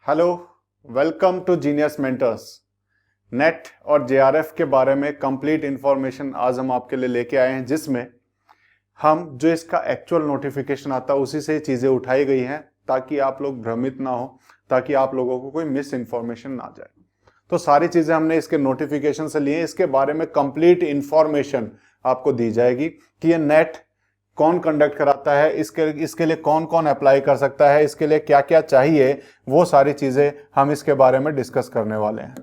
Hello, welcome to Genius Mentors. NET और JRF के बारे में कंप्लीट इंफॉर्मेशन आज हम आपके लिए लेके आए हैं, जिसमें हम जो इसका एक्चुअल नोटिफिकेशन आता है उसी से चीज़ें उठाई गई हैं ताकि आप लोग भ्रमित ना हो, ताकि आप लोगों को कोई मिस इन्फॉर्मेशन ना जाए। तो सारी चीज़ें हमने इसके नोटिफिकेशन से ली हैं। इसके बारे में कंप्लीट इंफॉर्मेशन आपको दी जाएगी कि ये नेट कौन कंडक्ट कराता है, इसके लिए कौन कौन अप्लाई कर सकता है, इसके लिए क्या क्या चाहिए, वो सारी चीजें हम इसके बारे में डिस्कस करने वाले हैं।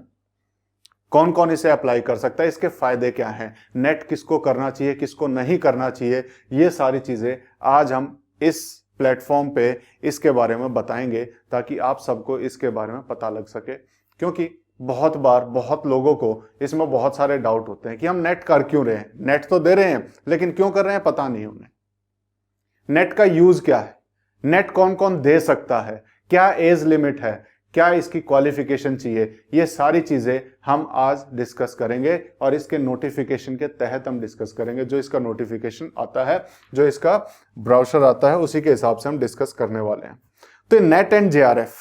कौन कौन इसे अप्लाई कर सकता है, इसके फायदे क्या हैं, नेट किसको करना चाहिए किसको नहीं करना चाहिए, ये सारी चीजें आज हम इस प्लेटफॉर्म पे इसके बारे में बताएंगे ताकि आप सबको इसके बारे में पता लग सके। क्योंकि बहुत बार बहुत लोगों को इसमें बहुत सारे डाउट होते हैं कि हम नेट कर क्यों रहे हैं, नेट तो दे रहे हैं लेकिन क्यों कर रहे हैं पता नहीं उन्हें। नेट का यूज क्या है, नेट कौन कौन दे सकता है, क्या एज लिमिट है, क्या इसकी क्वालिफिकेशन चाहिए, ये सारी चीजें हम आज डिस्कस करेंगे और इसके नोटिफिकेशन के तहत हम डिस्कस करेंगे। जो इसका नोटिफिकेशन आता है, जो इसका ब्राउज़र आता है, उसी के हिसाब से हम डिस्कस करने वाले हैं। तो नेट एंड जेआरएफ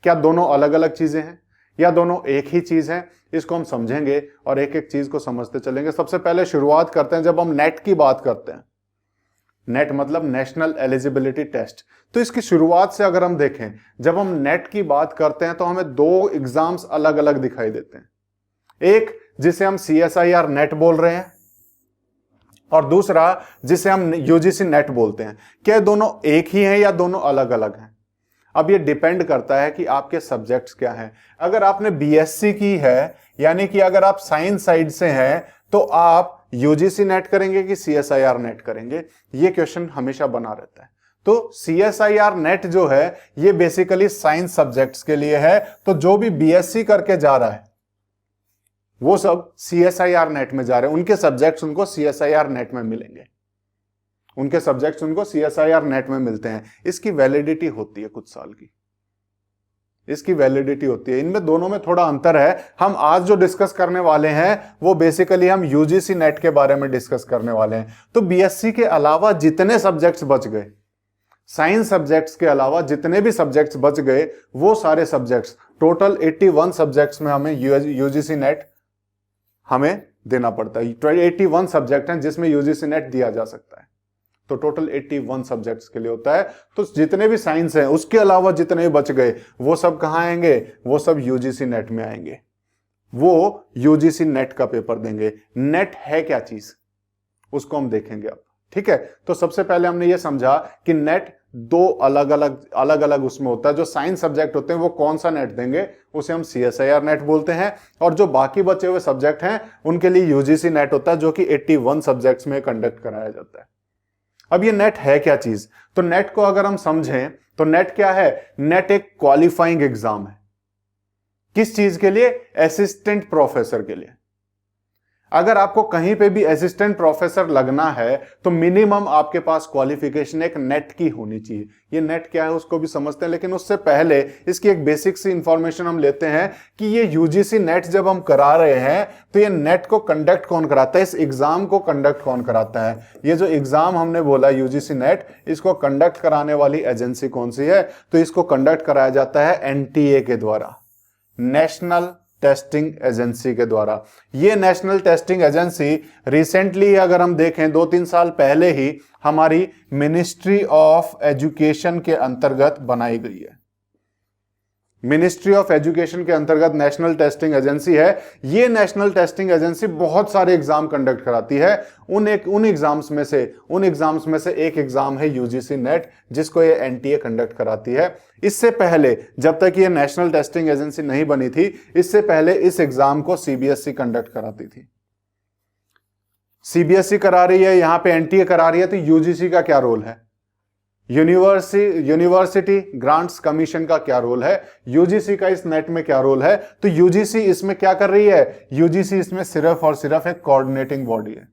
क्या दोनों अलग अलग चीजें हैं या दोनों एक ही चीज है, इसको हम समझेंगे और एक एक चीज को समझते चलेंगे। सबसे पहले शुरुआत करते हैं, जब हम नेट की बात करते हैं, नेट मतलब नेशनल एलिजिबिलिटी टेस्ट, तो इसकी शुरुआत से अगर हम देखें, जब हम नेट की बात करते हैं तो हमें दो एग्जाम्स अलग अलग दिखाई देते हैं। एक जिसे हम CSIR नेट बोल रहे हैं और दूसरा जिसे हम UGC नेट बोलते हैं। क्या दोनों एक ही हैं या दोनों अलग अलग हैं? अब ये डिपेंड करता है कि आपके सब्जेक्ट्स क्या हैं। अगर आपने BSc की है, यानी कि अगर आप साइंस साइड से हैं, तो आप UGC नेट करेंगे कि CSIR नेट करेंगे, ये क्वेश्चन हमेशा बना रहता है। तो CSIR नेट जो है ये बेसिकली साइंस सब्जेक्ट्स के लिए है। तो जो भी BSc करके जा रहा है वो सब CSIR नेट में जा रहे हैं, उनके सब्जेक्ट्स उनको CSIR नेट में मिलेंगे, उनके सब्जेक्ट्स उनको CSIR नेट में मिलते हैं। इसकी वैलिडिटी होती है कुछ साल की, इसकी वैलिडिटी होती है। इनमें दोनों में थोड़ा अंतर है। हम आज जो डिस्कस करने वाले हैं वो बेसिकली हम UGC नेट के बारे में डिस्कस करने वाले हैं। तो BSc के अलावा जितने सब्जेक्ट्स बच गए, साइंस सब्जेक्ट्स के अलावा जितने भी सब्जेक्ट्स बच गए, वो सारे सब्जेक्ट्स, टोटल 81 सब्जेक्ट्स में हमें UGC नेट हमें देना पड़ता है। 81 सब्जेक्ट हैं जिसमें UGC नेट दिया जा सकता है। तो टोटल 81 सब्जेक्ट्स के लिए होता है। तो जितने भी साइंस हैं उसके अलावा जितने भी बच गए वो सब कहां आएंगे, वो सब UGC नेट में आएंगे, वो UGC नेट का पेपर देंगे। नेट है क्या चीज, उसको हम देखेंगे अब, ठीक है। तो सबसे पहले हमने ये समझा कि नेट दो अलग अलग उसमें होता है। जो साइंस सब्जेक्ट होते हैं वो कौन सा नेट देंगे, उसे हम CSIR नेट बोलते हैं, और जो बाकी बचे हुए सब्जेक्ट हैं उनके लिए UGC नेट होता है, जो कि 81 सब्जेक्ट्स में कंडक्ट कराया जाता है। अब ये नेट है क्या चीज, तो नेट को अगर हम समझें तो नेट क्या है, नेट एक क्वालिफाइंग एग्जाम है। किस चीज के लिए, असिस्टेंट प्रोफेसर के लिए। अगर आपको कहीं पे भी असिस्टेंट प्रोफेसर लगना है तो मिनिमम आपके पास क्वालिफिकेशन एक नेट की होनी चाहिए। ये नेट क्या है उसको भी समझते हैं, लेकिन उससे पहले इसकी एक बेसिक सी इंफॉर्मेशन हम लेते हैं कि ये UGC नेट जब हम करा रहे हैं तो ये नेट को कंडक्ट कौन कराता है, इस एग्जाम को कंडक्ट कौन कराता है। ये जो एग्जाम हमने बोला UGC नेट, इसको कंडक्ट कराने वाली एजेंसी कौन सी है, तो इसको कंडक्ट कराया जाता है NTA के द्वारा, नेशनल टेस्टिंग एजेंसी के द्वारा। ये नेशनल टेस्टिंग एजेंसी रिसेंटली अगर हम देखें 2-3 साल पहले ही हमारी मिनिस्ट्री ऑफ एजुकेशन के अंतर्गत बनाई गई है। मिनिस्ट्री ऑफ एजुकेशन के अंतर्गत नेशनल टेस्टिंग एजेंसी है। ये नेशनल टेस्टिंग एजेंसी बहुत सारे एग्जाम कंडक्ट कराती है। उन एग्जाम्स में से एक एग्जाम है UGC नेट, जिसको ये NTA कंडक्ट कराती है। इससे पहले जब तक ये नेशनल टेस्टिंग एजेंसी नहीं बनी थी, इससे पहले इस एग्जाम को CBSE कंडक्ट कराती थी। CBSE करा रही है, यहां पे NTA करा रही है, तो UGC का क्या रोल है, यूनिवर्सिटी ग्रांट्स कमीशन का क्या रोल है, UGC का इस नेट में क्या रोल है। तो UGC इसमें क्या कर रही है, UGC इसमें सिर्फ और सिर्फ एक कोऑर्डिनेटिंग बॉडी है।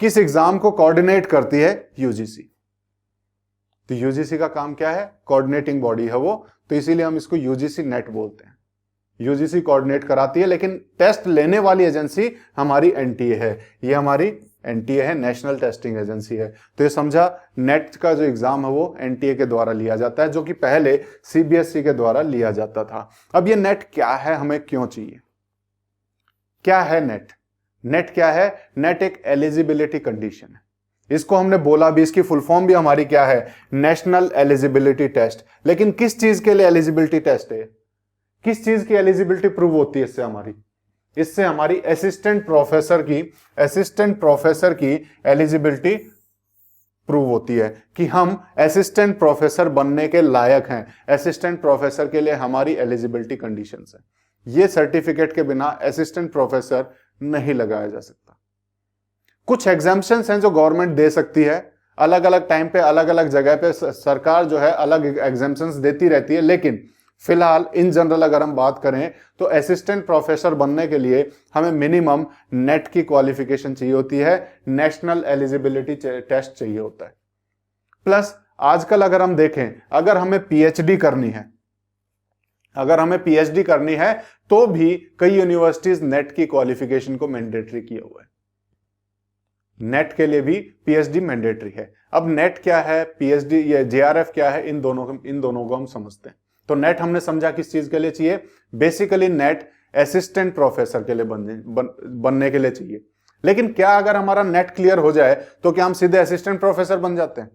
किस एग्जाम को कोऑर्डिनेट करती है, UGC। तो UGC का काम क्या है, कोऑर्डिनेटिंग बॉडी है वो, तो इसीलिए हम इसको UGC नेट बोलते हैं। UGC कोऑर्डिनेट कराती है, लेकिन टेस्ट लेने वाली एजेंसी हमारी NTA है, ये हमारी एनटीए है, नेशनल टेस्टिंग एजेंसी है। तो ये समझा, नेट का जो एग्जाम है वो एनटीए के द्वारा लिया जाता है, जो कि पहले सीबीएसई के द्वारा लिया जाता था। अब ये नेट क्या है, हमें क्यों चाहिए, क्या है नेट? नेट क्या है? नेट एक एलिजिबिलिटी कंडीशन है। इसको हमने बोला भी, इसकी फुल फॉर्म भी हमारी क्या है? National eligibility test. लेकिन किस चीज के लिए एलिजिबिलिटी टेस्ट है? किस चीज की एलिजिबिलिटी प्रूव होती है इससे हमारी असिस्टेंट प्रोफेसर की एलिजिबिलिटी प्रूव होती है कि हम असिस्टेंट प्रोफेसर बनने के लायक हैं। असिस्टेंट प्रोफेसर के लिए हमारी एलिजिबिलिटी कंडीशंस है। ये सर्टिफिकेट के बिना असिस्टेंट प्रोफेसर नहीं लगाया जा सकता। कुछ एग्जाम्पशंस हैं जो गवर्नमेंट दे सकती है, अलग अलग टाइम पे अलग अलग जगह पे सरकार जो है अलग एग्जाम्पशंस देती रहती है। लेकिन फिलहाल इन जनरल अगर हम बात करें तो असिस्टेंट प्रोफेसर बनने के लिए हमें मिनिमम नेट की क्वालिफिकेशन चाहिए होती है, नेशनल एलिजिबिलिटी टेस्ट चाहिए होता है। प्लस आजकल अगर हम देखें, अगर हमें पीएचडी करनी है तो भी कई यूनिवर्सिटीज नेट की क्वालिफिकेशन को मैंडेटरी किया हुआ है। नेट के लिए भी पीएचडी मैंडेटरी है। अब नेट क्या है, पीएचडी या जेआरएफ क्या है, इन दोनों को हम समझते हैं। तो नेट हमने समझा किस चीज के लिए चाहिए? बेसिकली नेट असिस्टेंट प्रोफेसर के लिए बनने के लिए चाहिए। लेकिन क्या अगर हमारा नेट क्लियर हो जाए तो क्या हम सीधे असिस्टेंट प्रोफेसर बन जाते हैं?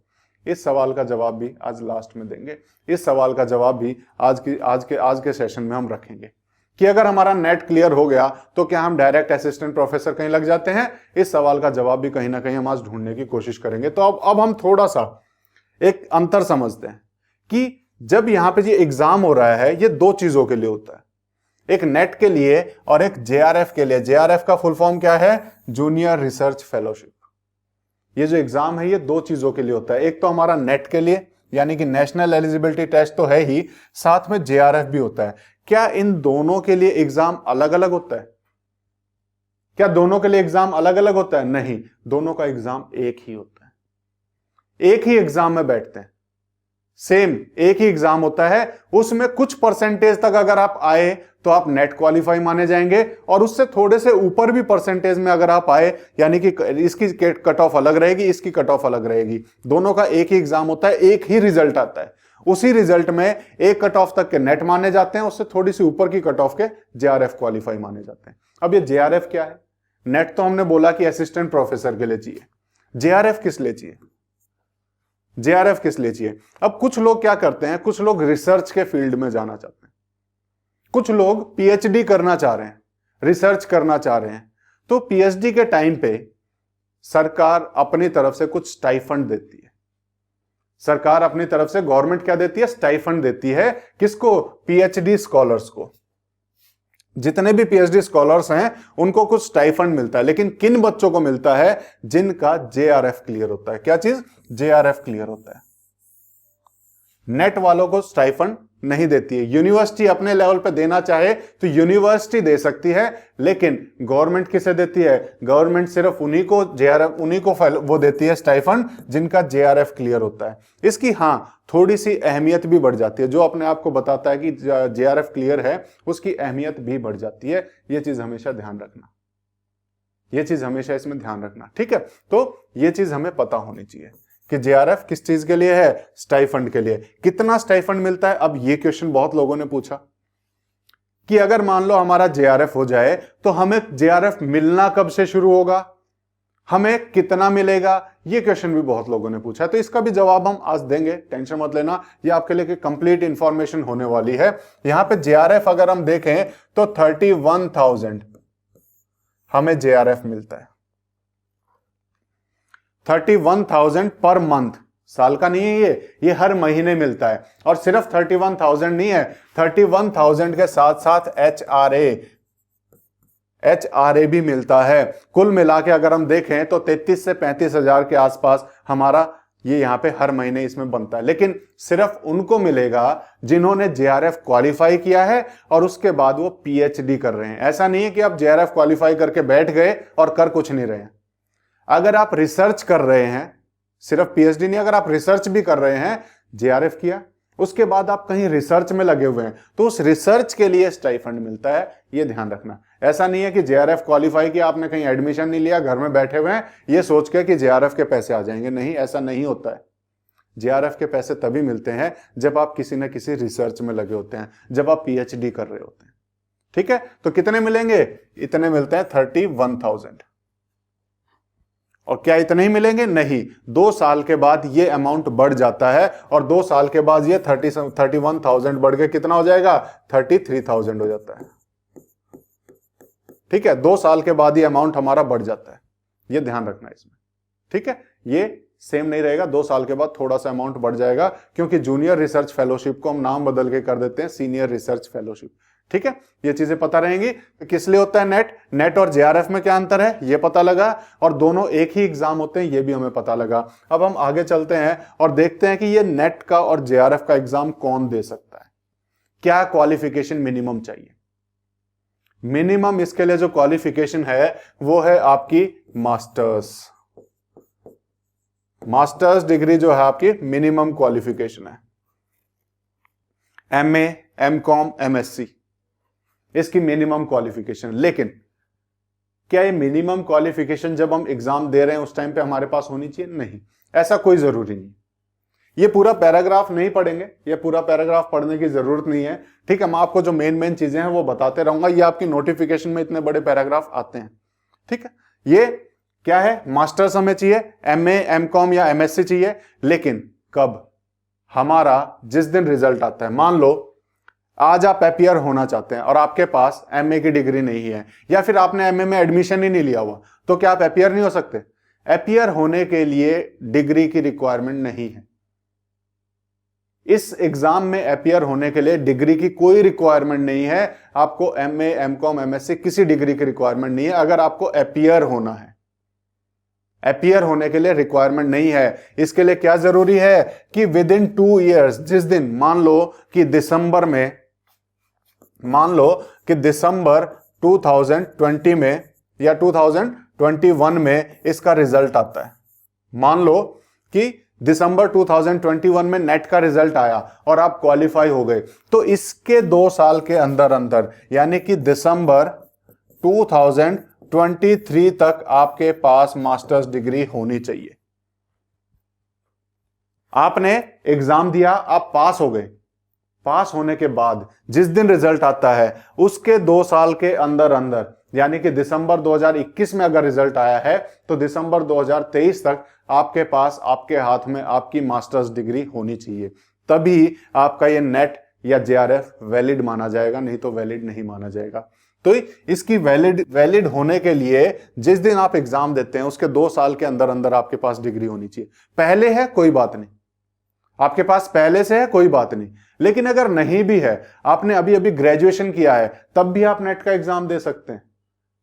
इस सवाल का जवाब भी आज लास्ट में देंगे। इस सवाल का जवाब भी आज के सेशन में हम रखेंगे कि अगर हमारा नेट क्लियर हो गया तो क्या हम डायरेक्ट असिस्टेंट प्रोफेसर कहीं लग जाते हैं? इस सवाल का जवाब भी कहीं ना कहीं हम आज ढूंढने की कोशिश करेंगे। तो अब हम थोड़ा सा एक अंतर समझते हैं कि जब यहां पे ये एग्जाम हो रहा है, ये दो चीजों के लिए होता है, एक नेट के लिए और एक जेआरएफ के लिए। जेआरएफ का फुल फॉर्म क्या है? Junior research fellowship. ये जो एग्जाम है ये दो चीजों के लिए होता है। एक तो हमारा नेट के लिए, यानी कि नेशनल एलिजिबिलिटी टेस्ट तो है ही, साथ में जेआरएफ भी होता है। क्या इन दोनों के लिए एग्जाम अलग अलग होता है? क्या दोनों के लिए एग्जाम अलग अलग होता है? नहीं, दोनों का एग्जाम एक ही होता है। एक ही एग्जाम में बैठते हैं, सेम एक ही एग्जाम होता है। उसमें कुछ परसेंटेज तक अगर आप आए तो आप नेट क्वालिफाई माने जाएंगे, और उससे थोड़े से ऊपर भी परसेंटेज में अगर आप आए, यानी कि इसकी कट ऑफ अलग रहेगी, इसकी कट ऑफ अलग रहेगी। दोनों का एक ही एग्जाम होता है, एक ही रिजल्ट आता है। उसी रिजल्ट में एक कट ऑफ तक के नेट माने जाते हैं, उससे थोड़ी सी ऊपर की कट ऑफ के जेआरएफ क्वालिफाई माने जाते हैं। अब ये जेआरएफ क्या है? नेट तो हमने बोला कि असिस्टेंट प्रोफेसर के लिए चाहिए, जेआरएफ किस लिए चाहिए? जेआरएफ किस लिए चाहिए? अब कुछ लोग क्या करते हैं, कुछ लोग रिसर्च के फील्ड में जाना चाहते हैं, कुछ लोग पीएचडी करना चाह रहे हैं, रिसर्च करना चाह रहे हैं। तो पीएचडी के टाइम पे सरकार अपनी तरफ से कुछ स्टाइफंड देती है। सरकार अपनी तरफ से, गवर्नमेंट क्या देती है? स्टाइफंड देती है। किसको? पीएचडी स्कॉलर्स को। जितने भी पीएचडी स्कॉलर्स हैं उनको कुछ स्टाइफंड मिलता है। लेकिन किन बच्चों को मिलता है? जिनका जेआरएफ क्लियर होता है। क्या चीज? जेआरएफ क्लियर होता है। नेट वालों को स्टाइफंड नहीं देती है। यूनिवर्सिटी अपने लेवल पे देना चाहे तो यूनिवर्सिटी दे सकती है, लेकिन गवर्नमेंट किसे देती है? गवर्नमेंट सिर्फ उन्हीं को जेआरएफ, उन्हीं को वो देती है स्टाइफंड जिनका जेआरएफ क्लियर होता है। इसकी थोड़ी सी अहमियत भी बढ़ जाती है। जो अपने आप को बताता है कि जेआरएफ क्लियर है, उसकी अहमियत भी बढ़ जाती है। ये चीज हमेशा ध्यान रखना, ये चीज हमेशा इसमें ध्यान रखना, ठीक है? तो ये चीज हमें पता होनी चाहिए कि जेआरएफ किस चीज के लिए है? स्टाइफंड के लिए। कितना स्टाइफंड मिलता है? अब ये क्वेश्चन बहुत लोगों ने पूछा कि अगर मान लो हमारा जेआरएफ हो जाए तो हमें जेआरएफ मिलना कब से शुरू होगा, हमें कितना मिलेगा? ये क्वेश्चन भी बहुत लोगों ने पूछा है। तो इसका भी जवाब हम आज देंगे, टेंशन मत लेना। ये आपके लिए कंप्लीट इंफॉर्मेशन होने वाली है। यहां पे जेआरएफ अगर हम देखें तो 31,000 हमें जेआरएफ मिलता है। 31,000 पर मंथ, साल का नहीं है ये हर महीने मिलता है। और सिर्फ 31,000 नहीं है, 31,000 के साथ साथ एचआरए भी मिलता है। कुल मिला के अगर हम देखें तो 33 से 35 हजार के आसपास हमारा ये यहां पे हर महीने इसमें बनता है। लेकिन सिर्फ उनको मिलेगा जिन्होंने जेआरएफ क्वालिफाई किया है और उसके बाद वो पीएचडी कर रहे हैं। ऐसा नहीं है कि आप जेआरएफ क्वालिफाई करके बैठ गए और कर कुछ नहीं रहे हैं। अगर आप रिसर्च कर रहे हैं, सिर्फ पीएचडी नहीं, अगर आप रिसर्च भी कर रहे हैं, जेआरएफ किया उसके बाद आप कहीं रिसर्च में लगे हुए हैं तो उस रिसर्च के लिए स्टाइफंड मिलता है, ये ध्यान रखना। ऐसा नहीं है कि जेआरएफ क्वालिफाई किया, आपने कहीं एडमिशन नहीं लिया, घर में बैठे हुए हैं ये सोच के कि जेआरएफ के पैसे आ जाएंगे, नहीं, ऐसा नहीं होता है। जेआरएफ के पैसे तभी मिलते हैं जब आप किसी न किसी रिसर्च में लगे होते हैं, जब आप पीएचडी कर रहे होते हैं। ठीक है, तो कितने मिलेंगे? इतने मिलते हैं 31,000। और क्या इतने ही मिलेंगे? नहीं, 2 साल के बाद ये अमाउंट बढ़ जाता है और 2 साल के बाद ये 31,000 बढ़ के कितना हो जाएगा? 33,000 हो जाता है। ठीक है, 2 साल के बाद ये अमाउंट हमारा बढ़ जाता है, ये ध्यान रखना इसमें। ठीक है, ये सेम नहीं रहेगा, 2 साल के बाद थोड़ा सा अमाउंट बढ़ जाएगा, क्योंकि जूनियर रिसर्च फेलोशिप को हम नाम बदल के कर देते हैं सीनियर रिसर्च फेलोशिप। ठीक है, ये चीजें पता रहेंगी। किस लिए होता है नेट और जेआरएफ में क्या अंतर है ये पता लगा, और दोनों एक ही एग्जाम होते हैं ये भी हमें पता लगा। अब हम आगे चलते हैं और देखते हैं कि ये नेट का और जेआरएफ का एग्जाम कौन दे सकता है, क्या क्वालिफिकेशन मिनिमम चाहिए। मिनिमम इसके लिए जो क्वालिफिकेशन है वो है आपकी मास्टर्स डिग्री जो है आपकी मिनिमम क्वालिफिकेशन है। एमए, एमकॉम, एमएससी, इसकी मिनिमम क्वालिफिकेशन। लेकिन क्या ये मिनिमम क्वालिफिकेशन जब हम एग्जाम दे रहे हैं उस टाइम पे हमारे पास होनी चाहिए? नहीं, ऐसा कोई जरूरी नहीं। ये पूरा पैराग्राफ नहीं पढ़ेंगे, ये पूरा पैराग्राफ पढ़ने की जरूरत नहीं है। ठीक है, मैं आपको जो मेन चीजें हैं वो बताते रहूंगा, ये आपकी नोटिफिकेशन में इतने बड़े पैराग्राफ आते हैं। ठीक है, ये क्या है? मास्टर्स हमें चाहिए, एमए, एमकॉम या एमएससी चाहिए, लेकिन कब? हमारा जिस दिन रिजल्ट आता है। मान लो आज आप अपियर होना चाहते हैं और आपके पास एमए की डिग्री नहीं है, या फिर आपने एमए में एडमिशन ही नहीं लिया हुआ, तो क्या आप अपियर नहीं हो सकते? अपियर होने के लिए डिग्री की रिक्वायरमेंट नहीं है। इस एग्जाम में अपियर होने के लिए डिग्री की कोई रिक्वायरमेंट नहीं है। आपको एमए, एमकॉम, एमएससी किसी डिग्री की रिक्वायरमेंट नहीं है अगर आपको अपियर होना है। अपियर होने के लिए रिक्वायरमेंट नहीं है। इसके लिए क्या जरूरी है कि विद इन 2 ईयर्स, जिस दिन मान लो कि दिसंबर 2020 में या 2021 में इसका रिजल्ट आता है, मान लो कि दिसंबर 2021 में नेट का रिजल्ट आया और आप क्वालिफाई हो गए, तो इसके 2 साल के अंदर अंदर यानी कि दिसंबर 2023 तक आपके पास मास्टर्स डिग्री होनी चाहिए। आपने एग्जाम दिया, आप पास हो गए, पास होने के बाद जिस दिन रिजल्ट आता है उसके 2 साल के अंदर अंदर यानी कि दिसंबर 2021 में अगर रिजल्ट आया है तो दिसंबर 2023 तक आपके पास, आपके हाथ में आपकी मास्टर्स डिग्री होनी चाहिए। तभी आपका ये नेट या जेआरएफ वैलिड माना जाएगा, नहीं तो वैलिड नहीं माना जाएगा। तो इसकी वैलिड होने के लिए जिस दिन आप एग्जाम देते हैं उसके 2 साल के अंदर अंदर आपके पास डिग्री होनी चाहिए। पहले है कोई बात नहीं, आपके पास पहले से है कोई बात नहीं, लेकिन अगर नहीं भी है, आपने अभी अभी ग्रेजुएशन किया है, तब भी आप नेट का एग्जाम दे सकते हैं,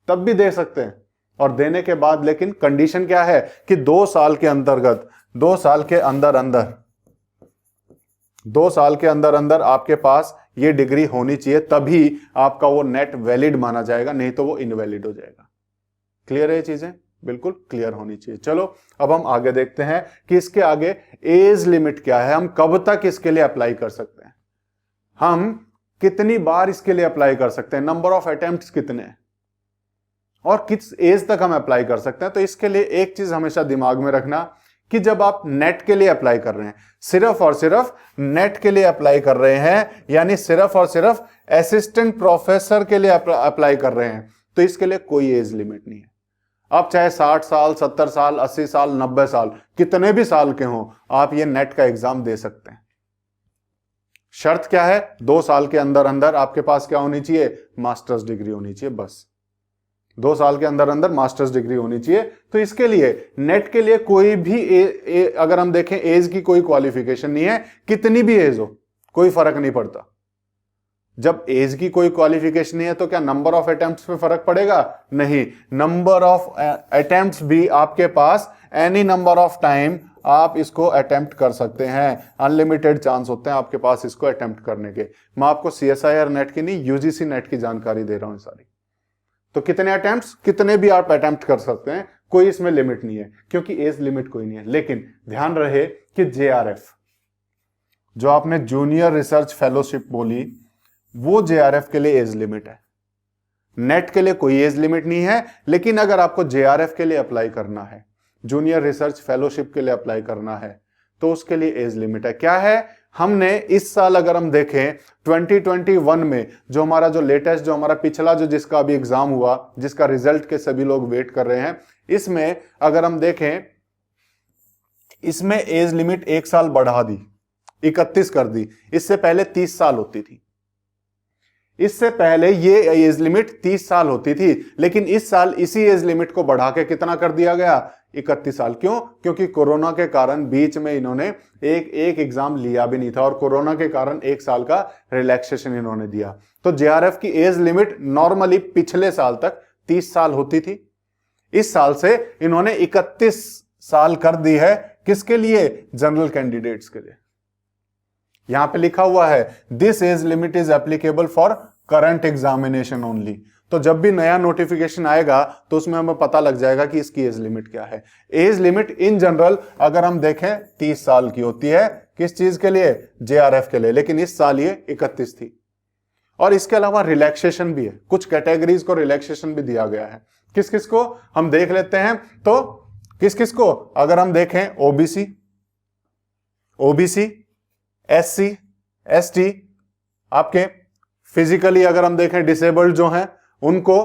तब भी दे सकते हैं। और देने के बाद लेकिन कंडीशन क्या है कि 2 साल के अंतर्गत, 2 साल के अंदर अंदर आपके पास ये डिग्री होनी चाहिए, तभी आपका वो नेट वैलिड माना जाएगा, नहीं तो वो इनवैलिड हो जाएगा। क्लियर है ये चीजें? बिल्कुल क्लियर होनी चाहिए। चलो अब हम आगे देखते हैं कि इसके आगे एज लिमिट क्या है, हम कब तक इसके लिए अप्लाई कर सकते हैं, हम कितनी बार इसके लिए अप्लाई कर सकते हैं, नंबर ऑफ अटेम्प्ट्स कितने हैं और किस एज तक हम अप्लाई कर सकते हैं। तो इसके लिए एक चीज हमेशा दिमाग में रखना कि जब आप नेट के लिए अप्लाई कर रहे हैं, सिर्फ और सिर्फ नेट के लिए अप्लाई कर रहे हैं, यानी सिर्फ और सिर्फ असिस्टेंट प्रोफेसर के लिए अप्लाई कर रहे हैं, तो इसके लिए कोई एज लिमिट नहीं है। आप चाहे 60 साल, 70 साल, 80 साल, 90 साल, कितने भी साल के हों, आप ये नेट का एग्जाम दे सकते हैं। शर्त क्या है? 2 साल के अंदर अंदर आपके पास क्या होनी चाहिए? मास्टर्स डिग्री होनी चाहिए, बस 2 साल के अंदर अंदर मास्टर्स डिग्री होनी चाहिए। तो इसके लिए नेट के लिए कोई भी अगर हम देखें एज की कोई क्वालिफिकेशन नहीं है, कितनी भी एज हो कोई फर्क नहीं पड़ता। जब एज की कोई क्वालिफिकेशन नहीं है तो क्या नंबर ऑफ अटेम्प्ट्स पे फर्क पड़ेगा? नहीं, नंबर ऑफ अटेम्प्ट्स भी आपके पास एनी नंबर ऑफ टाइम आप इसको अटेम्प्ट कर सकते हैं, अनलिमिटेड चांस होते हैं आपके पास इसको अटेम्प्ट करने के। मैं आपको CSIR नेट की नहीं, UGC नेट की जानकारी दे रहा हूं सारी। तो कितने अटेम्प्ट्स, कितने भी आप अटेम्प्ट कर सकते हैं, कोई इसमें जो आपने जूनियर रिसर्च फेलोशिप बोली, वो जेआरएफ के लिए एज लिमिट है। नेट के लिए कोई एज लिमिट नहीं है, लेकिन अगर आपको जेआरएफ के लिए अप्लाई करना है, जूनियर रिसर्च फेलोशिप के लिए अप्लाई करना है, तो उसके लिए एज लिमिट है। क्या है, हमने इस साल अगर हम देखें 2021 में जो हमारा जो लेटेस्ट, जो हमारा पिछला जो जिसका अभी एग्जाम हुआ, जिसका रिजल्ट के सभी लोग वेट कर रहे हैं, इसमें अगर हम देखें, इसमें एज लिमिट 1 साल बढ़ा दी, 31 कर दी। इससे पहले 30 साल होती थी। इससे पहले ये एज लिमिट 30 साल होती थी, लेकिन इस साल इसी एज लिमिट को बढ़ा के कितना कर दिया गया, 31 साल। क्यों? क्योंकि कोरोना के कारण बीच में इन्होंने एक एग्जाम लिया भी नहीं था, और कोरोना के कारण 1 साल का रिलैक्सेशन इन्होंने दिया। तो जेआरएफ की एज लिमिट नॉर्मली पिछले साल तक 30 साल होती थी। इस साल से इन्होंने 31 साल कर दी है। किसके लिए? जनरल कैंडिडेट्स के लिए। यहां पे लिखा हुआ है this age limit is applicable for current examination only. तो जब भी नया नोटिफिकेशन आएगा तो उसमें हमें पता लग जाएगा कि इसकी एज लिमिट क्या है। एज लिमिट इन जनरल अगर हम देखें 30 साल की होती है। किस चीज के लिए? जेआरएफ के लिए। लेकिन इस साल ये 31 थी। और इसके अलावा रिलैक्सेशन भी है, कुछ कैटेगरीज को रिलैक्सेशन भी दिया गया है। किस किस को हम देख लेते हैं। तो किस किस को अगर हम देखें, ओबीसी, एससी, एसटी, आपके फिजिकली अगर हम देखें डिसेबल्ड जो हैं उनको,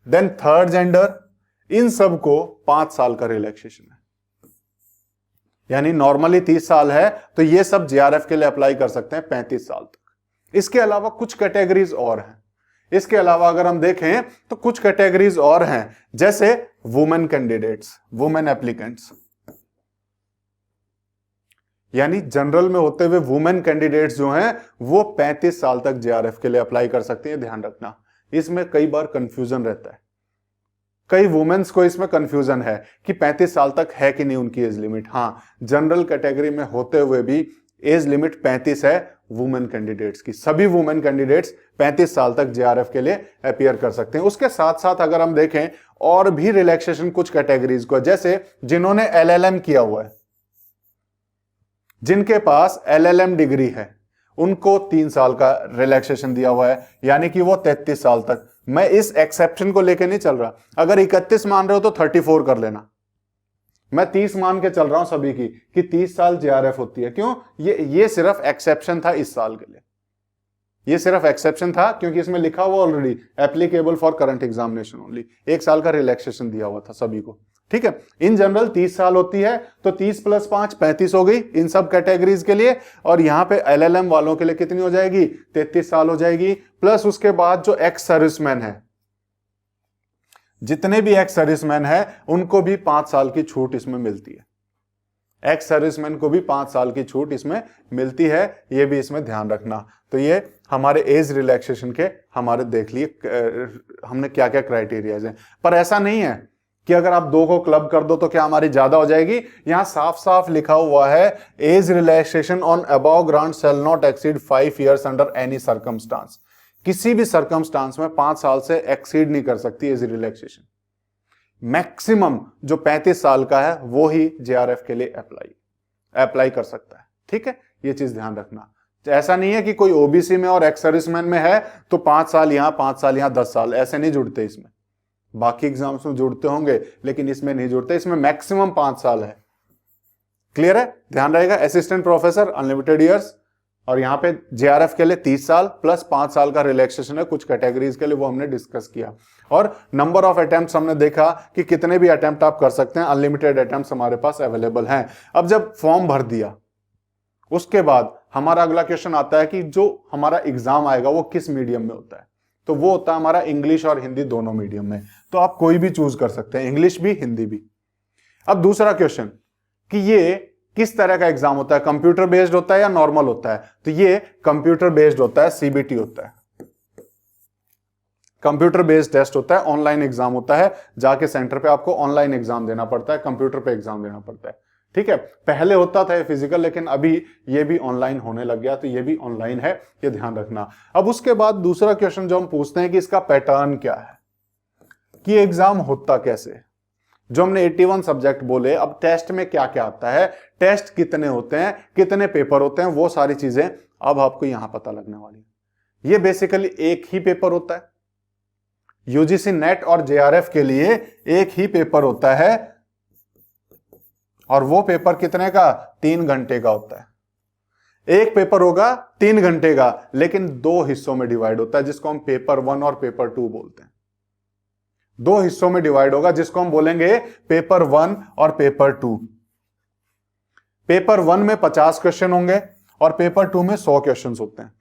देन थर्ड जेंडर, इन सब को 5 साल का रिलैक्सेशन है। यानी नॉर्मली 30 साल है, तो ये सब जेआरएफ के लिए अप्लाई कर सकते हैं 35 साल तक। इसके अलावा कुछ कैटेगरीज और हैं। इसके अलावा अगर हम देखें तो कुछ कैटेगरीज और हैं, जैसे वुमेन कैंडिडेट्स, वुमेन एप्लीकेंट्स, यानी जनरल में होते हुए वुमेन कैंडिडेट्स जो हैं वो 35 साल तक जेआरएफ के लिए अप्लाई कर सकते हैं। ध्यान रखना, इसमें कई बार कंफ्यूजन रहता है। कई वुमेन्स को इसमें कंफ्यूजन है कि 35 साल तक है कि नहीं उनकी एज लिमिट। हां, जनरल कैटेगरी में होते हुए भी एज लिमिट 35 है वुमेन कैंडिडेट्स की। सभी वुमेन कैंडिडेट्स 35 साल तक जेआरएफ के लिए अपीयर कर सकते हैं। उसके साथ साथ अगर हम देखें और भी रिलैक्सेशन कुछ कैटेगरीज को, जैसे जिन्होंने एलएलएम किया हुआ है, जिनके पास एलएलएम डिग्री है, उनको 3 साल का रिलैक्सेशन दिया हुआ है, यानी कि वो 33 साल तक। मैं इस एक्सेप्शन को लेके नहीं चल रहा। अगर 31 मान रहे हो तो 34 कर लेना। मैं 30 मान के चल रहा हूं सभी की कि 30 साल जेआरएफ होती है। क्यों? ये सिर्फ एक्सेप्शन था इस साल के लिए। ये सिर्फ एक्सेप्शन था क्योंकि इसमें लिखा हुआ already applicable for current examination only. 1 साल का रिलैक्सेशन दिया हुआ था सभी को। ठीक है, इन जनरल 30 साल होती है, तो 30 + 5 35 हो गई इन सब कैटेगरीज के लिए। और यहां पे एलएलएम वालों के लिए कितनी हो जाएगी? 33 साल हो जाएगी। प्लस उसके बाद जो एक्स सर्विसमैन है, जितने भी एक्स सर्विसमैन है उनको भी 5 साल की छूट इसमें मिलती है। एक्स सर्विसमैन को भी 5 साल की छूट इसमें मिलती है, ये भी इसमें ध्यान रखना। तो ये हमारे एज रिलैक्सेशन के हमारे देख लिए हमने क्या क्या क्राइटेरियाज हैं। पर ऐसा नहीं है कि अगर आप 2 को क्लब कर दो तो क्या हमारी ज्यादा हो जाएगी। यहां साफ साफ लिखा हुआ है age relaxation on above grant shall not exceed 5 years under any circumstance. किसी भी सर्कमस्टांस में 5 साल से एक्सीड नहीं कर सकती एज रिलैक्सेशन। मैक्सिमम जो 35 साल का है वो ही जेआरएफ के लिए अप्लाई कर सकता है। ठीक है, ये चीज ध्यान रखना। ऐसा नहीं है कि कोई ओबीसी में और एक्स सर्विसमैन में है तो 5 साल यहां 5 साल यहां 10 साल, ऐसे नहीं जुड़ते। इसमें बाकी एग्जाम्स में जुड़ते होंगे लेकिन इसमें नहीं जुड़ते। इसमें मैक्सिमम 5 साल है। क्लियर है? ध्यान रहेगा। असिस्टेंट प्रोफेसर अनलिमिटेड ईयर्स, और यहां पे जेआरएफ के लिए 30 साल प्लस 5 साल का रिलैक्सेशन है कुछ कैटेगरीज के लिए, वो हमने डिस्कस किया। और नंबर ऑफ अटेम्प्ट्स हमने देखा कि कितने भी अटेम्प्ट आप कर सकते हैं, अनलिमिटेड अटेम्प्ट्स हमारे पास अवेलेबल हैं। अब जब फॉर्म भर दिया उसके बाद हमारा अगला क्वेश्चन आता है कि जो हमारा एग्जाम आएगा वो किस मीडियम में होता है। तो वो होता है हमारा इंग्लिश और हिंदी दोनों मीडियम में। तो आप कोई भी चूज कर सकते हैं, इंग्लिश भी हिंदी भी। अब दूसरा क्वेश्चन कि ये किस तरह का एग्जाम होता है, कंप्यूटर बेस्ड होता है या नॉर्मल होता है। तो ये कंप्यूटर बेस्ड होता है, सीबीटी होता है, कंप्यूटर बेस्ड टेस्ट होता है, ऑनलाइन एग्जाम होता है। जाके सेंटर पे आपको ऑनलाइन एग्जाम देना पड़ता है, कंप्यूटर पे एग्जाम देना पड़ता है। ठीक है, पहले होता था फिजिकल, लेकिन अभी ये भी ऑनलाइन होने लग गया, तो ये भी ऑनलाइन है, ये ध्यान रखना। अब उसके बाद दूसरा क्वेश्चन जो हम पूछते हैं कि इसका पैटर्न क्या है, कि एग्जाम होता कैसे। जो हमने 81 सब्जेक्ट बोले, अब टेस्ट में क्या क्या आता है, टेस्ट कितने होते हैं, कितने पेपर होते हैं, वो सारी चीजें अब आपको यहां पता लगने वाली है। ये बेसिकली एक ही पेपर होता है, यूजीसी नेट और जेआरएफ के लिए एक ही पेपर होता है, और वो पेपर कितने का, 3 घंटे का होता है। एक पेपर होगा 3 घंटे का, लेकिन 2 हिस्सों में डिवाइड होता है, जिसको हम पेपर 1 और पेपर 2 बोलते हैं। 2 हिस्सों में डिवाइड होगा, जिसको हम बोलेंगे पेपर 1 और पेपर 2। पेपर 1 में 50 क्वेश्चन होंगे और पेपर 2 में 100 क्वेश्चन होते हैं।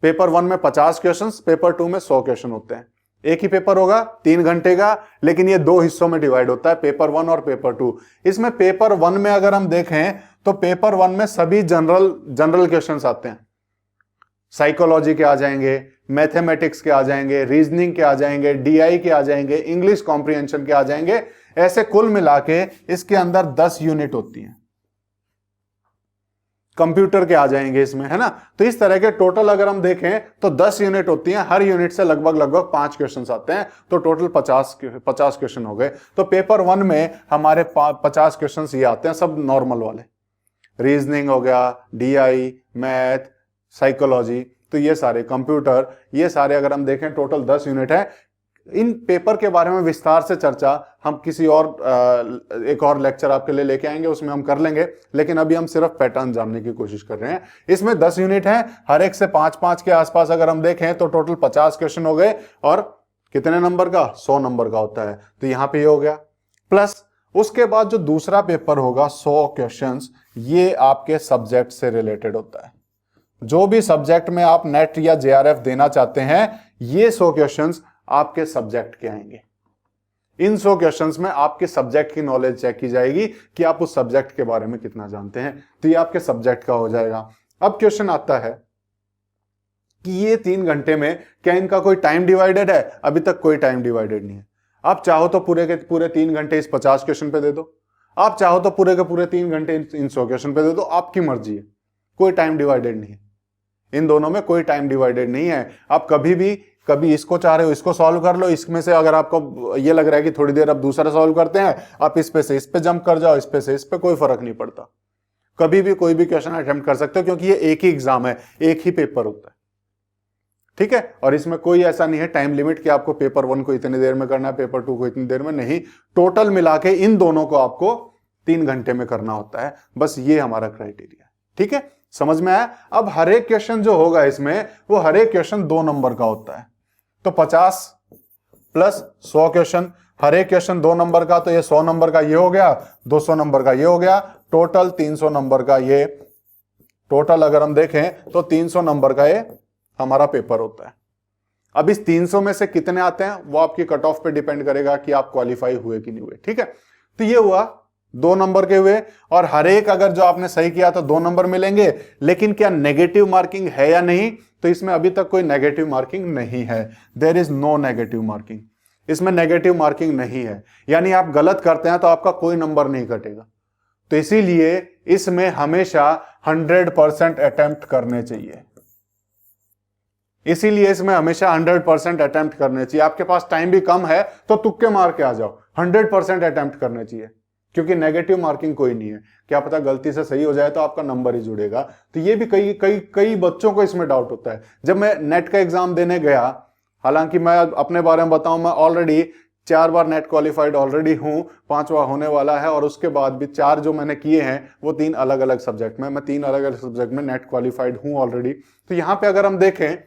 पेपर 1 में 50 क्वेश्चन, पेपर 2 में 100 क्वेश्चन होते हैं। एक ही पेपर होगा 3 घंटे का, लेकिन ये 2 हिस्सों में डिवाइड होता है, पेपर 1 और पेपर 2। इसमें पेपर 1 में अगर हम देखें तो पेपर 1 में सभी जनरल क्वेश्चंस आते हैं। साइकोलॉजी के आ जाएंगे, मैथमेटिक्स के आ जाएंगे, रीजनिंग के आ जाएंगे, डीआई के आ जाएंगे, इंग्लिश कॉम्प्रिहेंशन के आ जाएंगे। ऐसे कुल मिला के इसके अंदर 10 यूनिट होती हैं। कंप्यूटर के आ जाएंगे इसमें, है ना। तो इस तरह के टोटल अगर हम देखें तो 10 यूनिट होती हैं, हर यूनिट से लगभग 5 क्वेश्चन आते हैं, तो टोटल 50 क्वेश्चन हो गए। तो पेपर 1 में हमारे 50 क्वेश्चन ये आते हैं, सब नॉर्मल वाले, रीजनिंग हो गया, डीआई, मैथ, साइकोलॉजी, तो ये सारे, कंप्यूटर, ये सारे अगर हम देखें टोटल 10 यूनिट है। इन पेपर के बारे में विस्तार से चर्चा हम किसी और एक और लेक्चर आपके लिए लेके आएंगे, उसमें हम कर लेंगे, लेकिन अभी हम सिर्फ पैटर्न जानने की कोशिश कर रहे हैं। इसमें 10 यूनिट हैं, हर एक से 5-5 के आसपास अगर हम देखें तो टोटल 50 क्वेश्चन हो गए, और कितने नंबर का, 100 नंबर का होता है। तो यहां पे ये हो गया। प्लस उसके बाद जो दूसरा पेपर होगा 100 क्वेश्चंस, ये आपके सब्जेक्ट से रिलेटेड होता है। जो भी सब्जेक्ट में आप नेट या जेआरएफ देना चाहते हैं, ये 100 क्वेश्चंस आपके सब्जेक्ट के आएंगे। इन 100 क्वेश्चंस में आपके सब्जेक्ट की नॉलेज चेक की जाएगी कि आप उस सब्जेक्ट के बारे में कितना जानते हैं, तो ये आपके सब्जेक्ट का हो जाएगा। अब क्वेश्चन आता है कि ये 3 घंटे में क्या इनका कोई टाइम डिवाइडेड है? अभी तक कोई टाइम डिवाइडेड नहीं है। आप चाहो तो पूरे के पूरे 3 घंटे इस 50 क्वेश्चन पे दे दो, आप चाहो तो पूरे के पूरे 3 घंटे इन 100 क्वेश्चन पे दे दो, आपकी मर्जी है। कोई टाइम डिवाइडेड नहीं है, इन दोनों में कोई टाइम डिवाइडेड नहीं है। आप कभी इसको चाह रहे हो इसको सॉल्व कर लो, इसमें से अगर आपको ये लग रहा है कि थोड़ी देर अब दूसरा सॉल्व करते हैं, आप इस पे से इस पे जंप कर जाओ, इस पे से इस पे, कोई फर्क नहीं पड़ता। कभी भी कोई भी क्वेश्चन अटेम्प्ट कर सकते हो, क्योंकि ये एक ही एग्जाम है, एक ही पेपर होता है, ठीक है। और इसमें कोई ऐसा नहीं है टाइम लिमिट कि आपको पेपर 1 को इतनी देर में करना है, पेपर 2 को इतनी देर में, नहीं। टोटल मिला के इन दोनों को आपको 3 घंटे में करना होता है। बस ये हमारा क्राइटेरिया, ठीक है, समझ में आया। अब हर एक क्वेश्चन जो होगा इसमें, वो हर एक क्वेश्चन 2 नंबर का होता है। तो 50 प्लस 100 क्वेश्चन, हर एक क्वेश्चन 2 नंबर का, तो ये 100 नंबर का ये हो गया, 200 नंबर का ये हो गया, टोटल 300 नंबर का ये, टोटल अगर हम देखें तो 300 नंबर का ये हमारा पेपर होता है। अब इस 300 में से कितने आते हैं वो आपकी कट ऑफ पे डिपेंड करेगा कि आप क्वालिफाई हुए कि नहीं हुए, ठीक है। तो ये हुआ 2 नंबर के हुए, और हर एक अगर जो आपने सही किया तो 2 नंबर मिलेंगे। लेकिन क्या नेगेटिव मार्किंग है या नहीं? तो इसमें अभी तक कोई नेगेटिव मार्किंग नहीं है। There is no negative marking, इसमें नेगेटिव मार्किंग नहीं है। यानी आप गलत करते हैं तो आपका कोई नंबर नहीं कटेगा। तो इसीलिए इसमें हमेशा 100% अटेम्प्ट करने चाहिए, इसीलिए इसमें हमेशा 100% अटेम्प्ट करने चाहिए। आपके पास टाइम भी कम है तो तुक्के मार के आ जाओ, 100% अटेम्प्ट करने चाहिए, क्योंकि नेगेटिव मार्किंग कोई नहीं है। क्या पता गलती से सही हो जाए तो आपका नंबर ही जुड़ेगा। तो ये भी कई बच्चों को इसमें डाउट होता है। जब मैं नेट का एग्जाम देने गया, हालांकि मैं अपने बारे में बताऊं, मैं ऑलरेडी 4 बार नेट क्वालिफाइड ऑलरेडी हूं, 5वां होने वाला है, और उसके बाद भी 4 जो मैंने किए हैं वो 3 अलग अलग सब्जेक्ट में, मैं 3 अलग अलग सब्जेक्ट में नेट क्वालिफाइड हूं ऑलरेडी। तो यहां पे अगर हम देखें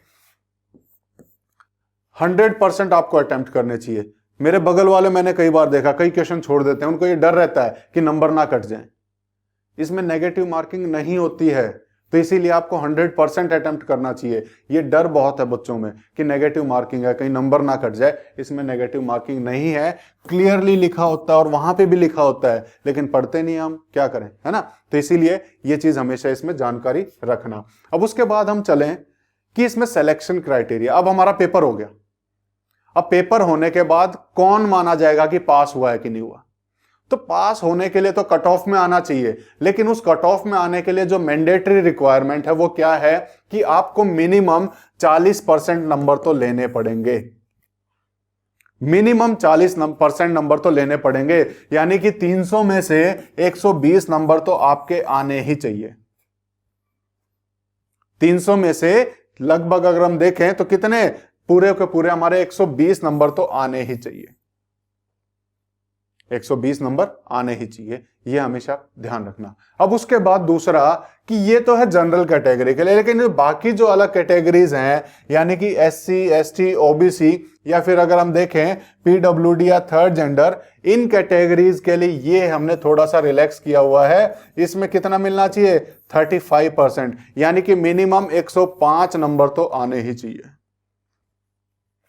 100% आपको अटेम्प्ट करने चाहिए। मेरे बगल वाले मैंने कई बार देखा, कई क्वेश्चन छोड़ देते हैं, उनको ये डर रहता है कि नंबर ना कट जाए। इसमें नेगेटिव मार्किंग नहीं होती है, तो इसीलिए आपको 100% अटेम्प्ट करना चाहिए। ये डर बहुत है बच्चों में कि नेगेटिव मार्किंग है, कहीं नंबर ना कट जाए। इसमें नेगेटिव मार्किंग नहीं है, क्लियरली लिखा होता है और वहां पे भी लिखा होता है, लेकिन पढ़ते नहीं, हम क्या करें, है ना। तो इसीलिए ये चीज हमेशा इसमें जानकारी रखना। अब उसके बाद हम चलें कि इसमें सिलेक्शन क्राइटेरिया। अब हमारा पेपर हो गया, अब पेपर होने के बाद कौन माना जाएगा कि पास हुआ है कि नहीं हुआ? तो पास होने के लिए तो कट ऑफ में आना चाहिए, लेकिन उस कट ऑफ में आने के लिए जो मैंडेटरी रिक्वायरमेंट है वो क्या है कि आपको मिनिमम 40% नंबर तो लेने पड़ेंगे। मिनिमम 40% नंबर तो लेने पड़ेंगे, यानी कि 300 में से 120 नंबर तो आपके आने ही चाहिए। 300 में से लगभग अगर हम देखें तो कितने पूरे के पूरे हमारे 120 नंबर तो आने ही चाहिए। 120 नंबर आने ही चाहिए, ये हमेशा ध्यान रखना। अब उसके बाद दूसरा कि ये तो है जनरल कैटेगरी के लिए, लेकिन बाकी जो अलग कैटेगरीज हैं यानी कि SC ST OBC या फिर अगर हम देखें PWD या थर्ड जेंडर, इन कैटेगरीज के लिए ये हमने थोड़ा सा रिलैक्स किया हुआ है। इसमें कितना मिलना चाहिए? 35%, यानी कि मिनिमम 105 नंबर तो आने ही चाहिए।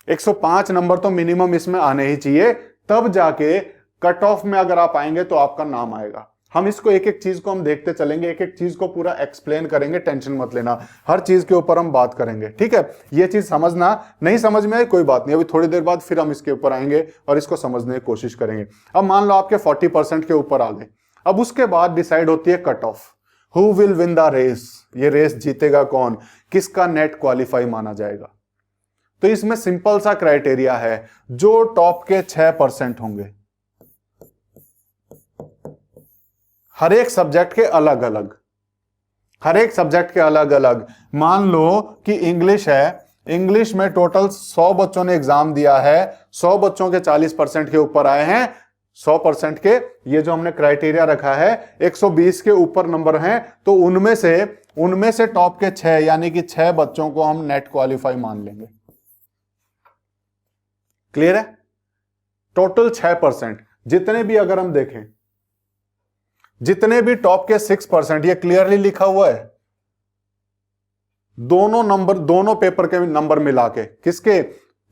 105 नंबर तो मिनिमम इसमें आने ही चाहिए, तब जाके कट ऑफ में अगर आप आएंगे तो आपका नाम आएगा। हम इसको एक एक चीज को हम देखते चलेंगे, एक एक चीज को पूरा एक्सप्लेन करेंगे, टेंशन मत लेना, हर चीज के ऊपर हम बात करेंगे, ठीक है। ये चीज समझना, नहीं समझ में आए कोई बात नहीं, अभी थोड़ी देर बाद फिर हम इसके ऊपर आएंगे और इसको समझने की कोशिश करेंगे। अब मान लो आपके 40% के ऊपर आ गए, अब उसके बाद डिसाइड होती है cut off. Who will win the race, ये रेस जीतेगा कौन, किसका नेट क्वालिफाई माना जाएगा। तो इसमें सिंपल सा क्राइटेरिया है, जो टॉप के 6% होंगे, हर एक सब्जेक्ट के अलग अलग, हर एक सब्जेक्ट के अलग अलग। मान लो कि इंग्लिश है, इंग्लिश में टोटल 100 बच्चों ने एग्जाम दिया है, 100 बच्चों के 40% के ऊपर आए हैं, 100% के ये जो हमने क्राइटेरिया रखा है 120 के ऊपर नंबर हैं, तो उनमें से टॉप के 6 यानी कि 6 बच्चों को हम नेट क्वालिफाई मान लेंगे। क्लियर है? टोटल 6%, जितने भी अगर हम देखें, जितने भी टॉप के 6%, ये क्लियरली लिखा हुआ है, दोनों नंबर, दोनों पेपर के नंबर मिला के, किसके,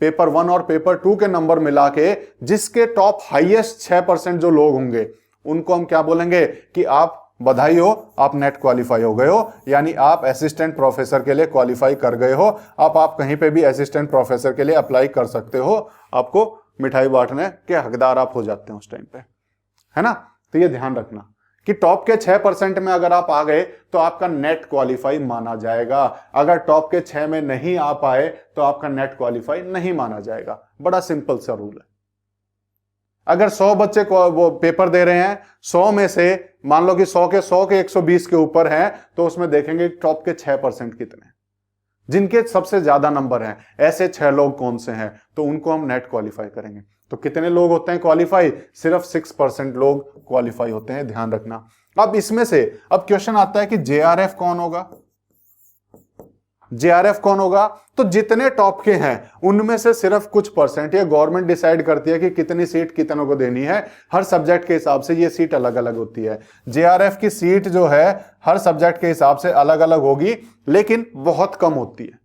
पेपर 1 और पेपर 2 के नंबर मिला के, जिसके टॉप हाईएस्ट 6% जो लोग होंगे उनको हम क्या बोलेंगे कि आप बधाई हो, आप नेट क्वालिफाई हो गए हो, यानी आप असिस्टेंट प्रोफेसर के लिए क्वालिफाई कर गए हो। आप कहीं पे भी असिस्टेंट प्रोफेसर के लिए अप्लाई कर सकते हो, आपको मिठाई बांटने के हकदार आप हो जाते हैं उस टाइम पे, है ना। तो ये ध्यान रखना कि टॉप के 6% में अगर आप आ गए तो आपका नेट क्वालिफाई माना जाएगा, अगर टॉप के 6 में नहीं आ पाए तो आपका नेट क्वालिफाई नहीं माना जाएगा। बड़ा सिंपल सा रूल है। अगर 100 बच्चे को वो पेपर दे रहे हैं, 100 में से मान लो कि 100 के 120 के ऊपर हैं, तो उसमें देखेंगे टॉप के 6% कितने, जिनके सबसे ज्यादा नंबर हैं, ऐसे 6 लोग कौन से हैं, तो उनको हम नेट क्वालिफाई करेंगे। तो कितने लोग होते हैं क्वालिफाई? सिर्फ 6% लोग क्वालिफाई होते हैं, ध्यान रखना। अब इसमें से अब क्वेश्चन आता है कि JRF कौन होगा, JRF कौन होगा? तो जितने टॉप के हैं उनमें से सिर्फ कुछ परसेंट, ये गवर्नमेंट डिसाइड करती है कि कितनी सीट कितनों को देनी है, हर सब्जेक्ट के हिसाब से ये सीट अलग अलग होती है। JRF की सीट जो है हर सब्जेक्ट के हिसाब से अलग अलग होगी, लेकिन बहुत कम होती है,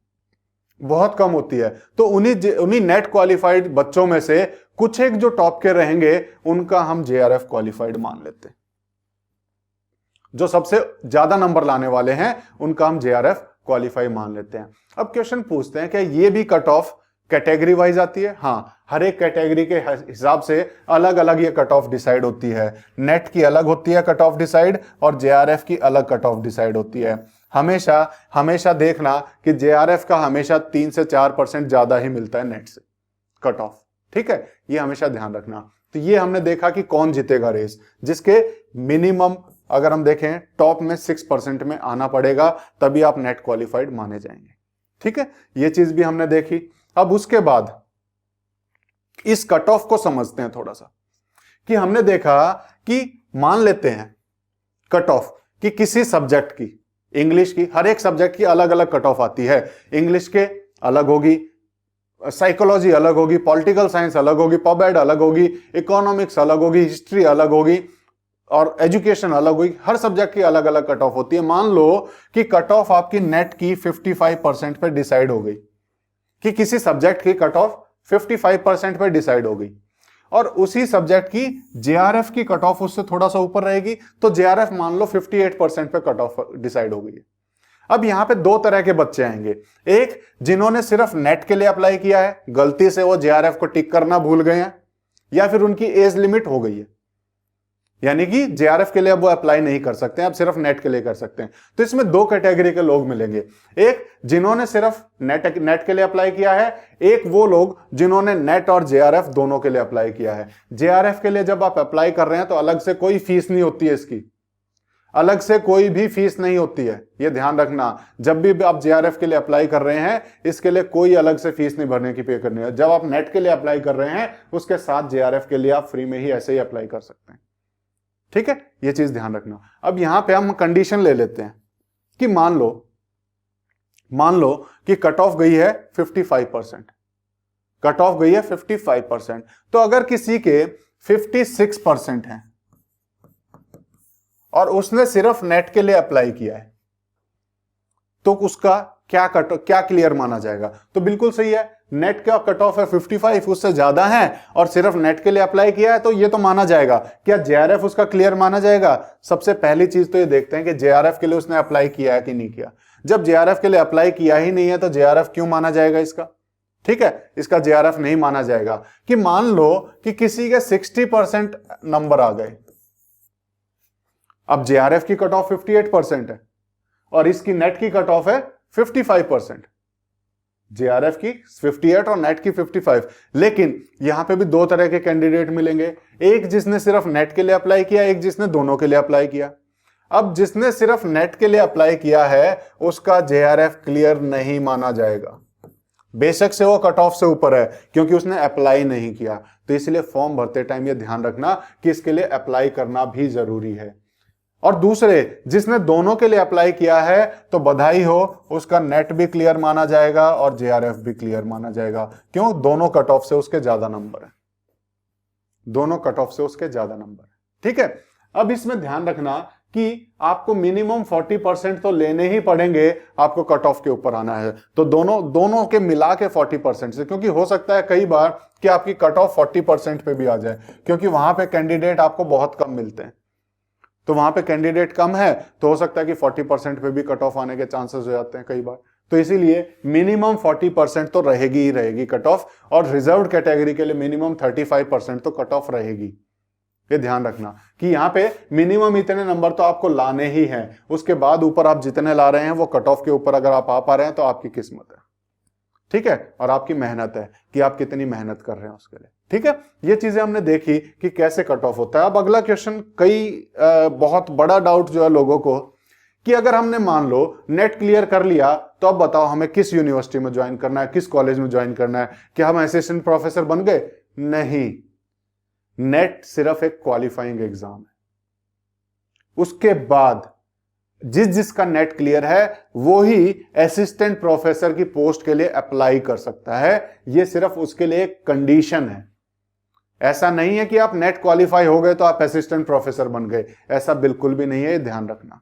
बहुत कम होती है। तो उन्हीं नेट क्वालिफाइड बच्चों में से कुछ एक जो टॉप के रहेंगे उनका हम JRF क्वालिफाइड मान लेते हैं। जो सबसे ज्यादा नंबर लाने वाले हैं उनका हम JRF क्वालिफाई मान लेते हैं। अब क्वेश्चन पूछते हैं कि ये भी कट ऑफ कैटेगरी वाइज आती है? हाँ, हर एक कैटेगरी के हिसाब से अलग अलग ये कट ऑफ डिसाइड होती है। नेट की अलग होती है कट ऑफ डिसाइड, और JRF की अलग कट ऑफ डिसाइड होती है। हमेशा देखना कि JRF का हमेशा 3 से 4% ज्यादा ही मिलता है नेट से कट ऑफ, ठीक है, ये हमेशा ध्यान रखना। तो ये हमने देखा कि कौन जीतेगा रेस, जिसके मिनिमम अगर हम देखें टॉप में 6% में आना पड़ेगा, तभी आप नेट क्वालिफाइड माने जाएंगे, ठीक है। ये चीज भी हमने देखी। अब उसके बाद इस कट ऑफ को समझते हैं थोड़ा सा, कि हमने देखा कि मान लेते हैं कट ऑफ कि किसी सब्जेक्ट की, इंग्लिश की, हर एक सब्जेक्ट की अलग अलग कट ऑफ आती है। इंग्लिश के अलग होगी, साइकोलॉजी अलग होगी, पॉलिटिकल साइंस अलग होगी, पब एड अलग होगी, इकोनॉमिक्स अलग होगी, हिस्ट्री अलग होगी, और एजुकेशन अलग हुई। हर सब्जेक्ट की अलग अलग कट ऑफ होती है। मान लो कि कट ऑफ आपकी नेट की 55% पे डिसाइड हो गई, कि किसी सब्जेक्ट की कट ऑफ 55% पे डिसाइड हो गई, और उसी सब्जेक्ट की JRF की कट ऑफ उससे थोड़ा सा ऊपर रहेगी, तो JRF मान लो 58% पे कट ऑफ डिसाइड हो गई है। अब यहां पे दो तरह के बच्चे आएंगे, एक जिन्होंने सिर्फ नेट के लिए अप्लाई किया है, गलती से वो JRF को टिक करना भूल गए हैं, या फिर उनकी एज लिमिट हो गई है, यानी कि जेआरएफ के लिए अब वो अप्लाई नहीं कर सकते हैं, अब सिर्फ नेट के लिए कर सकते हैं। तो इसमें दो कैटेगरी के लोग मिलेंगे, एक जिन्होंने सिर्फ नेट के लिए अप्लाई किया है, एक वो लोग जिन्होंने नेट और जेआरएफ दोनों के लिए अप्लाई किया है। जेआरएफ के लिए जब आप अप्लाई कर रहे हैं तो अलग से कोई फीस नहीं होती है, इसकी अलग से कोई भी फीस नहीं होती है, ये ध्यान रखना। जब भी आप जेआरएफ के लिए अप्लाई कर रहे हैं इसके लिए कोई अलग से फीस नहीं भरने की, पे करनी है। जब आप नेट के लिए अप्लाई कर रहे हैं उसके साथ जेआरएफ के लिए आप फ्री में ही ऐसे ही अप्लाई कर सकते हैं, ठीक है, ये चीज ध्यान रखना। अब यहां पे हम कंडीशन ले लेते हैं कि मान लो कि कट ऑफ गई है 55%, कट ऑफ गई है 55%। तो अगर किसी के 56% है और उसने सिर्फ नेट के लिए अप्लाई किया है तो उसका क्या क्लियर माना जाएगा? तो बिल्कुल सही है, नेट का कट ऑफ है 55, उससे ज्यादा है और सिर्फ नेट के लिए अप्लाई किया है तो ये तो माना जाएगा। क्या जेआरएफ उसका क्लियर माना जाएगा? सबसे पहली चीज तो ये देखते हैं कि जेआरएफ के लिए उसने अप्लाई किया है कि नहीं किया। जब जेआरएफ के लिए अप्लाई किया ही नहीं है तो जेआरएफ क्यों माना जाएगा इसका? ठीक है, इसका जेआरएफ नहीं माना जाएगा। कि मान लो कि किसी के 60% नंबर आ गए, अब जेआरएफ की कट ऑफ 58% है और इसकी नेट की कट ऑफ है 55%, जेआरएफ की 58 और नेट की 55। लेकिन यहां पे भी दो तरह के कैंडिडेट मिलेंगे, एक जिसने सिर्फ नेट के लिए अप्लाई किया, एक जिसने दोनों के लिए अप्लाई किया। अब जिसने सिर्फ नेट के लिए अप्लाई किया है उसका जेआरएफ क्लियर नहीं माना जाएगा, बेशक से वो कट ऑफ से ऊपर है, क्योंकि उसने अप्लाई नहीं किया। तो इसलिए फॉर्म भरते टाइम ये ध्यान रखना कि इसके लिए अप्लाई करना भी जरूरी है। और दूसरे जिसने दोनों के लिए अप्लाई किया है तो बधाई हो, उसका नेट भी क्लियर माना जाएगा और जेआरएफ भी क्लियर माना जाएगा। क्यों? दोनों कट ऑफ से उसके ज्यादा नंबर है, दोनों कट ऑफ से उसके ज्यादा नंबर है, ठीक है। अब इसमें ध्यान रखना कि आपको मिनिमम 40% तो लेने ही पड़ेंगे, आपको कट ऑफ के ऊपर आना है। तो दोनों के मिला के 40% से, क्योंकि हो सकता है कई बार कि आपकी कट ऑफ 40% पे भी आ जाए, क्योंकि वहां पे कैंडिडेट आपको बहुत कम मिलते हैं। तो वहां पे कैंडिडेट कम है तो हो सकता है कि 40% पे भी कट ऑफ आने के चांसेस हो जाते हैं कई बार। तो इसीलिए मिनिमम 40% तो रहेगी ही रहेगी कट ऑफ, और रिजर्व्ड कैटेगरी के लिए मिनिमम 35% तो कट ऑफ रहेगी। ये ध्यान रखना कि यहाँ पे मिनिमम इतने नंबर तो आपको लाने ही हैं, उसके बाद ऊपर आप जितने ला रहे हैं वो कट ऑफ के ऊपर अगर आप आ पा रहे हैं तो आपकी किस्मत है, ठीक है, और आपकी मेहनत है कि आप कितनी मेहनत कर रहे हैं उसके लिए, ठीक है। ये चीजें हमने देखी कि कैसे कट ऑफ होता है। अब अगला क्वेश्चन बहुत बड़ा डाउट जो है लोगों को कि अगर हमने मान लो नेट क्लियर कर लिया तो अब बताओ हमें किस यूनिवर्सिटी में ज्वाइन करना है, किस कॉलेज में ज्वाइन करना है, क्या हम असिस्टेंट प्रोफेसर बन गए? नहीं, नेट सिर्फ एक क्वालिफाइंग एग्जाम है। उसके बाद जिसका नेट क्लियर है वो ही असिस्टेंट प्रोफेसर की पोस्ट के लिए अप्लाई कर सकता है। ये सिर्फ उसके लिए एक कंडीशन है। ऐसा नहीं है कि आप नेट क्वालिफाई हो गए तो आप असिस्टेंट प्रोफेसर बन गए, ऐसा बिल्कुल भी नहीं है, ध्यान रखना।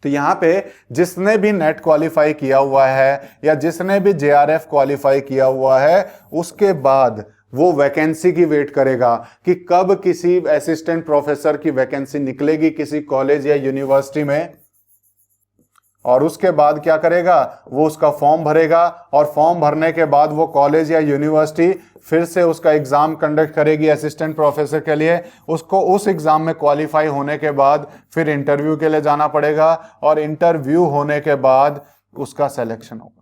तो यहां पे जिसने भी नेट क्वालिफाई किया हुआ है या जिसने भी जेआरएफ क्वालिफाई किया हुआ है, उसके बाद वो वैकेंसी की वेट करेगा कि कब किसी असिस्टेंट प्रोफेसर की वैकेंसी निकलेगी किसी कॉलेज या यूनिवर्सिटी में, और उसके बाद क्या करेगा, वो उसका फॉर्म भरेगा, और फॉर्म भरने के बाद वो कॉलेज या यूनिवर्सिटी फिर से उसका एग्जाम कंडक्ट करेगी असिस्टेंट प्रोफेसर के लिए। उसको उस एग्जाम में क्वालिफाई होने के बाद फिर इंटरव्यू के लिए जाना पड़ेगा, और इंटरव्यू होने के बाद उसका सिलेक्शन होगा।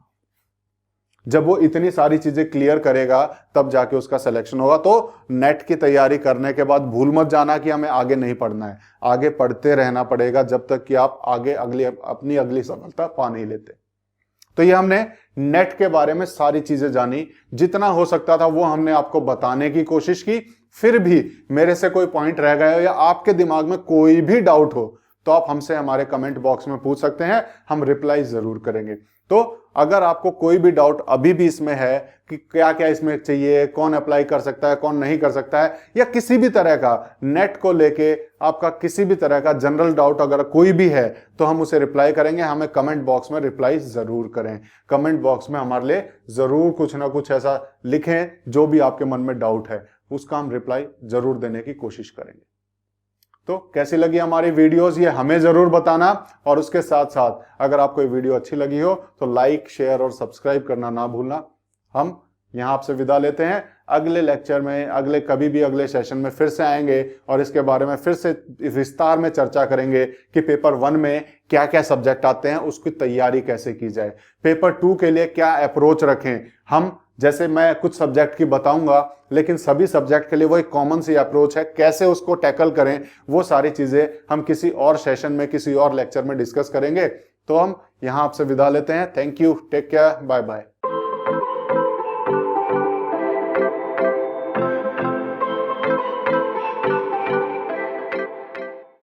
जब वो इतनी सारी चीजें क्लियर करेगा तब जाके उसका सिलेक्शन होगा। तो नेट की तैयारी करने के बाद भूल मत जाना कि हमें आगे नहीं पढ़ना है, आगे पढ़ते रहना पड़ेगा जब तक कि आप आगे अपनी अगली सफलता पा नहीं लेते। तो ये हमने नेट के बारे में सारी चीजें जानी, जितना हो सकता था वो हमने आपको बताने की कोशिश की। फिर भी मेरे से कोई पॉइंट रह गया हो या आपके दिमाग में कोई भी डाउट हो तो आप हमसे हमारे कमेंट बॉक्स में पूछ सकते हैं, हम रिप्लाई जरूर करेंगे। तो अगर आपको कोई भी डाउट अभी भी इसमें है कि क्या क्या इसमें चाहिए, कौन अप्लाई कर सकता है, कौन नहीं कर सकता है, या किसी भी तरह का नेट को लेके आपका किसी भी तरह का जनरल डाउट अगर कोई भी है तो हम उसे रिप्लाई करेंगे। हमें कमेंट बॉक्स में रिप्लाई जरूर करें। कमेंट बॉक्स में हमारे लिए जरूर कुछ ना कुछ ऐसा लिखें जो भी आपके मन में डाउट है, उसका हम रिप्लाई जरूर देने की कोशिश करेंगे। तो कैसी लगी हमारी वीडियोस ये हमें जरूर बताना, और उसके साथ साथ अगर आपको ये वीडियो अच्छी लगी हो तो लाइक, शेयर और सब्सक्राइब करना ना भूलना। हम यहाँ आपसे विदा लेते हैं। अगले लेक्चर में, अगले सेशन में फिर से आएंगे और इसके बारे में फिर से विस्तार में चर्चा करेंगे कि पेपर 1 में क्या क्या सब्जेक्ट आते हैं, उसकी तैयारी कैसे की जाए, पेपर 2 के लिए क्या अप्रोच रखें हम। जैसे मैं कुछ सब्जेक्ट की बताऊंगा, लेकिन सभी सब्जेक्ट के लिए वो एक कॉमन सी अप्रोच है, कैसे उसको टैकल करें, वो सारी चीजें हम किसी और सेशन में, किसी और लेक्चर में डिस्कस करेंगे। तो हम यहाँ आपसे विदा लेते हैं। Thank you, take care, bye bye.